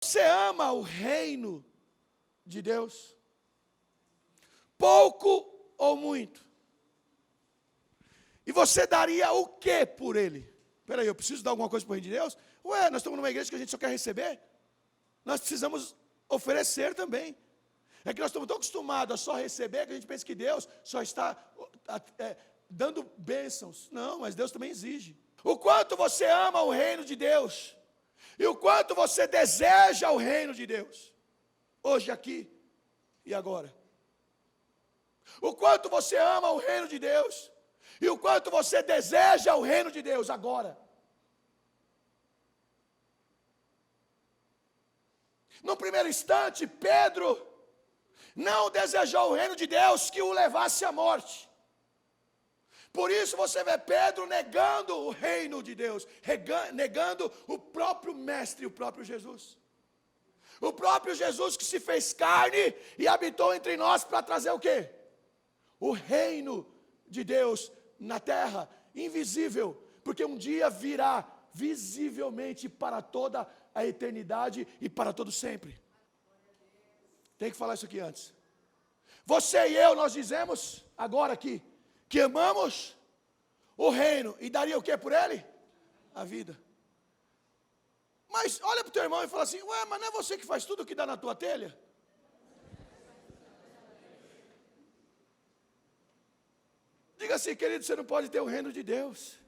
Você ama o reino de Deus? Pouco ou muito? E você daria o que por ele? Espera aí, eu preciso dar alguma coisa para o reino de Deus? Ué, nós estamos numa igreja que a gente só quer receber? Nós precisamos oferecer também. É que nós estamos tão acostumados a só receber que a gente pensa que Deus só está dando bênçãos. Não, mas Deus também exige. O quanto você ama o reino de Deus e o quanto você deseja o reino de Deus, hoje, aqui e agora. O quanto você ama o reino de Deus e o quanto você deseja o reino de Deus agora. No primeiro instante, Pedro não desejou o reino de Deus que o levasse à morte. Por isso você vê Pedro negando o reino de Deus, negando o próprio Mestre, o próprio Jesus. O próprio Jesus que se fez carne e habitou entre nós para trazer o quê? O reino de Deus na terra, invisível, porque um dia virá visivelmente para toda a eternidade e para todo sempre. Tem que falar isso aqui antes. Você e eu, nós dizemos agora aqui que amamos o reino e daria o que por ele? A vida. Mas olha para o teu irmão e fala assim: ué, mas não é você que faz tudo o que dá na tua telha? Diga assim, querido, você não pode ter o reino de Deus.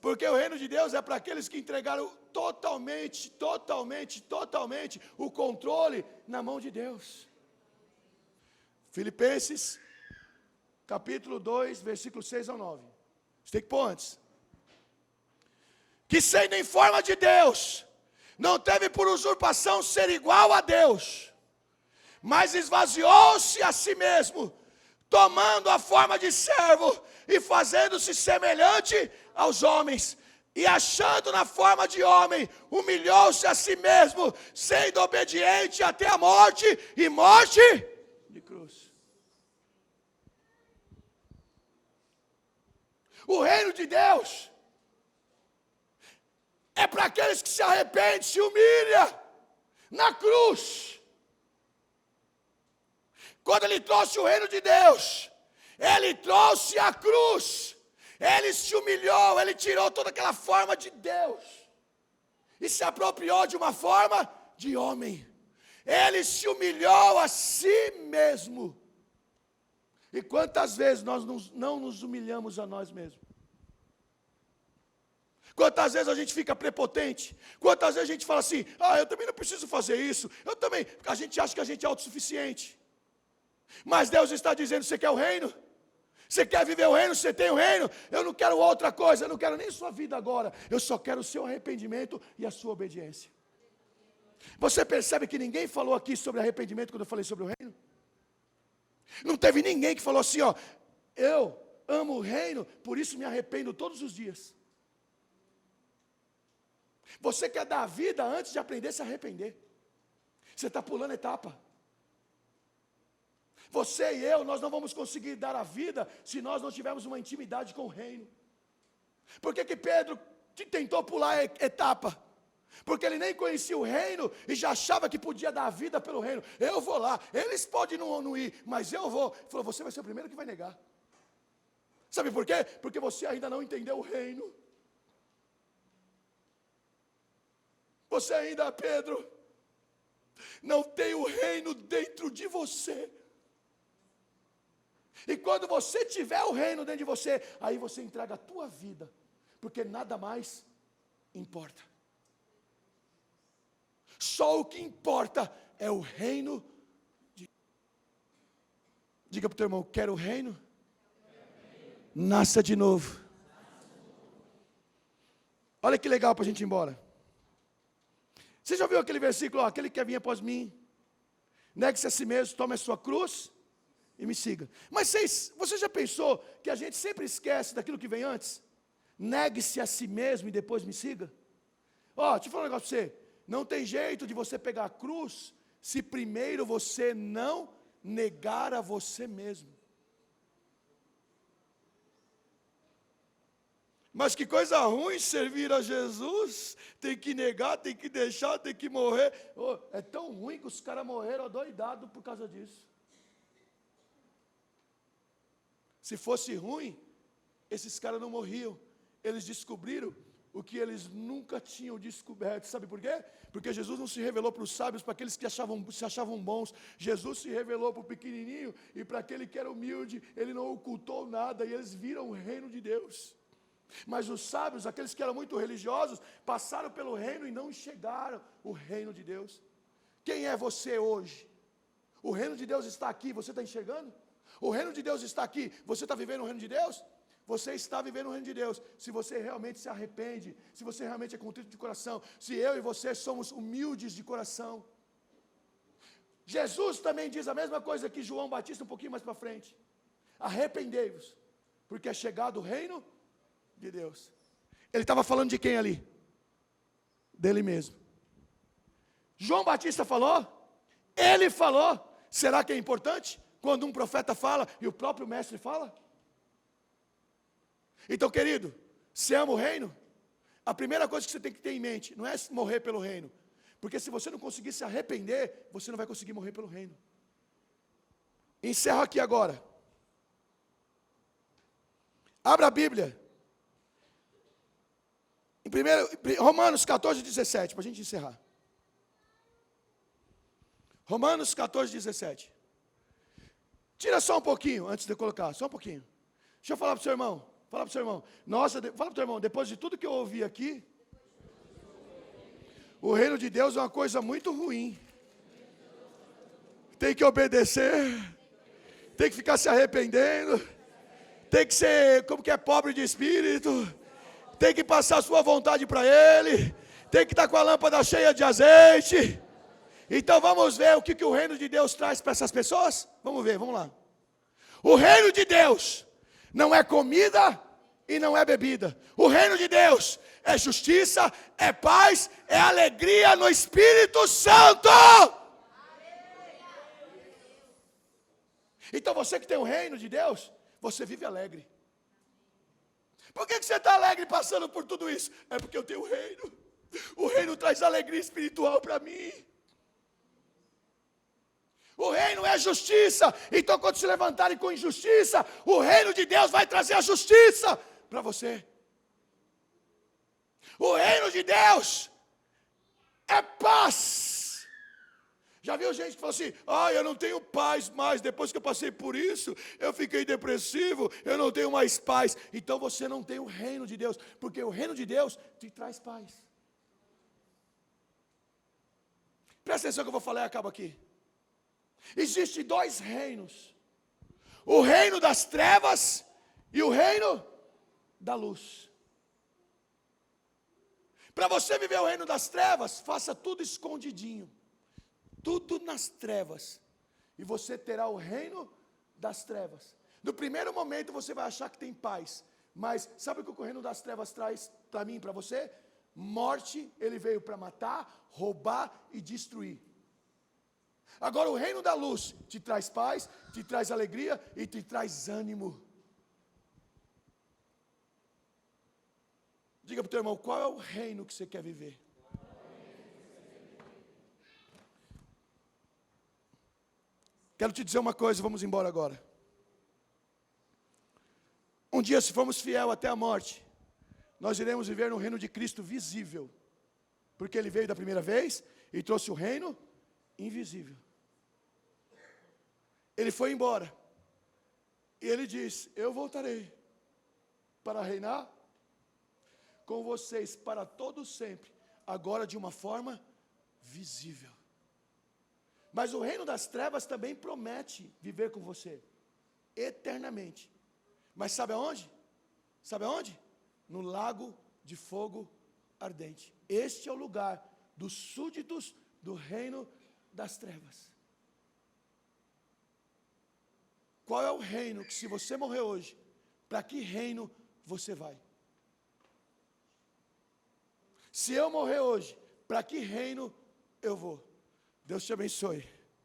Porque o reino de Deus é para aqueles que entregaram totalmente o controle na mão de Deus. Filipenses, capítulo 2, versículo 6 ao 9. Você tem que pôr antes. Que sendo em forma de Deus, não teve por usurpação ser igual a Deus, mas esvaziou-se a si mesmo, tomando a forma de servo e fazendo-se semelhante aos homens, e achando na forma de homem, humilhou-se a si mesmo, sendo obediente até a morte, e morte de cruz. O reino de Deus é para aqueles que se arrependem, se humilham na cruz. Quando ele trouxe o reino de Deus, ele trouxe a cruz, ele se humilhou, ele tirou toda aquela forma de Deus e se apropriou de uma forma de homem. Ele se humilhou a si mesmo. E quantas vezes nós não nos humilhamos a nós mesmos? Quantas vezes a gente fica prepotente? Quantas vezes a gente fala assim: eu também não preciso fazer isso, eu também, a gente acha que a gente é autossuficiente. Mas Deus está dizendo: você quer o reino? Você quer viver o reino? Você tem o reino? Eu não quero outra coisa, eu não quero nem sua vida agora, eu só quero o seu arrependimento e a sua obediência. Você percebe que ninguém falou aqui sobre arrependimento quando eu falei sobre o reino? Não teve ninguém que falou assim: eu amo o reino, por isso me arrependo todos os dias. Você quer dar a vida antes de aprender a se arrepender. Você está pulando etapa. Você e eu, nós não vamos conseguir dar a vida se nós não tivermos uma intimidade com o reino. Por que Pedro tentou pular etapa? Porque ele nem conhecia o reino e já achava que podia dar a vida pelo reino. Eu vou lá, eles podem não ir, mas eu vou. Ele falou: você vai ser o primeiro que vai negar. Sabe por quê? Porque você ainda não entendeu o reino. Você ainda, Pedro, não tem o reino dentro de você. E quando você tiver o reino dentro de você, aí você entrega a tua vida, porque nada mais importa. Só o que importa é o reino de... Diga para o teu irmão: quer o reino? Nasça de novo. Olha que legal para a gente ir embora. Você já viu aquele versículo: aquele que quer vir após mim, negue-se a si mesmo, tome a sua cruz e me siga. Mas você já pensou que a gente sempre esquece daquilo que vem antes? Negue-se a si mesmo e depois me siga. Deixa eu falar um negócio para você. Não tem jeito de você pegar a cruz se primeiro você não negar a você mesmo. Mas que coisa ruim servir a Jesus, tem que negar, tem que deixar, tem que morrer. Oh, é tão ruim que os caras morreram adoidados por causa disso. Se fosse ruim, esses caras não morriam. Eles descobriram o que eles nunca tinham descoberto. Sabe por quê? Porque Jesus não se revelou para os sábios, para aqueles que se achavam bons. Jesus se revelou para o pequenininho e para aquele que era humilde. Ele não ocultou nada e eles viram o reino de Deus. Mas os sábios, aqueles que eram muito religiosos, passaram pelo reino e não enxergaram o reino de Deus. Quem é você hoje? O reino de Deus está aqui, você está enxergando? O reino de Deus está aqui, você está vivendo o reino de Deus? Você está vivendo o reino de Deus, se você realmente se arrepende, se você realmente é contrito de coração, se eu e você somos humildes de coração. Jesus também diz a mesma coisa que João Batista um pouquinho mais para frente. Arrependei-vos, porque é chegado o reino de Deus. Ele estava falando de quem ali? Dele mesmo. João Batista falou, ele falou. Será que é importante quando um profeta fala e o próprio mestre fala? Então, querido, você ama o reino? A primeira coisa que você tem que ter em mente não é morrer pelo reino, porque se você não conseguir se arrepender, você não vai conseguir morrer pelo reino. Encerro aqui agora. Abra a Bíblia. Romanos 14, 17, para a gente encerrar. Romanos 14, 17. Tira só um pouquinho, antes de eu colocar, só um pouquinho. Deixa eu falar para o seu irmão. Fala para o seu irmão. Nossa, fala para o seu irmão, depois de tudo que eu ouvi aqui, o reino de Deus é uma coisa muito ruim. Tem que obedecer, tem que ficar se arrependendo, tem que ser, como que é, pobre de espírito, tem que passar a sua vontade para Ele, tem que estar com a lâmpada cheia de azeite. Então vamos ver o que o reino de Deus traz para essas pessoas? Vamos ver, vamos lá. O reino de Deus não é comida e não é bebida. O reino de Deus é justiça, é paz, é alegria no Espírito Santo. Então você que tem o reino de Deus, você vive alegre. Por que você está alegre passando por tudo isso? É porque eu tenho o reino. O reino traz alegria espiritual para mim. O reino é justiça. Então quando se levantarem com injustiça, o reino de Deus vai trazer a justiça para você. O reino de Deus é paz. Já viu gente que fala assim, eu não tenho paz mais, depois que eu passei por isso, eu fiquei depressivo, eu não tenho mais paz. Então você não tem o reino de Deus, porque o reino de Deus te traz paz. Presta atenção que eu vou falar e acabo aqui. Existem dois reinos, o reino das trevas e o reino da luz. Para você viver o reino das trevas, faça tudo escondidinho, tudo nas trevas, e você terá o reino das trevas. No primeiro momento você vai achar que tem paz, mas sabe o que o reino das trevas traz para mim e para você? Morte. Ele veio para matar, roubar e destruir. Agora o reino da luz te traz paz, te traz alegria e te traz ânimo. Diga para o teu irmão, qual é o reino que você quer viver? Quero te dizer uma coisa, vamos embora agora. Um dia, se formos fiel até a morte, nós iremos viver no reino de Cristo visível. Porque Ele veio da primeira vez e trouxe o reino invisível. Ele foi embora. E Ele disse, eu voltarei para reinar com vocês para todo sempre, agora de uma forma visível. Mas o reino das trevas também promete viver com você eternamente. Mas sabe aonde? Sabe aonde? No lago de fogo ardente. Este é o lugar dos súditos do reino das trevas. Qual é o reino que, se você morrer hoje, para que reino você vai? Se eu morrer hoje, para que reino eu vou? Deus te abençoe.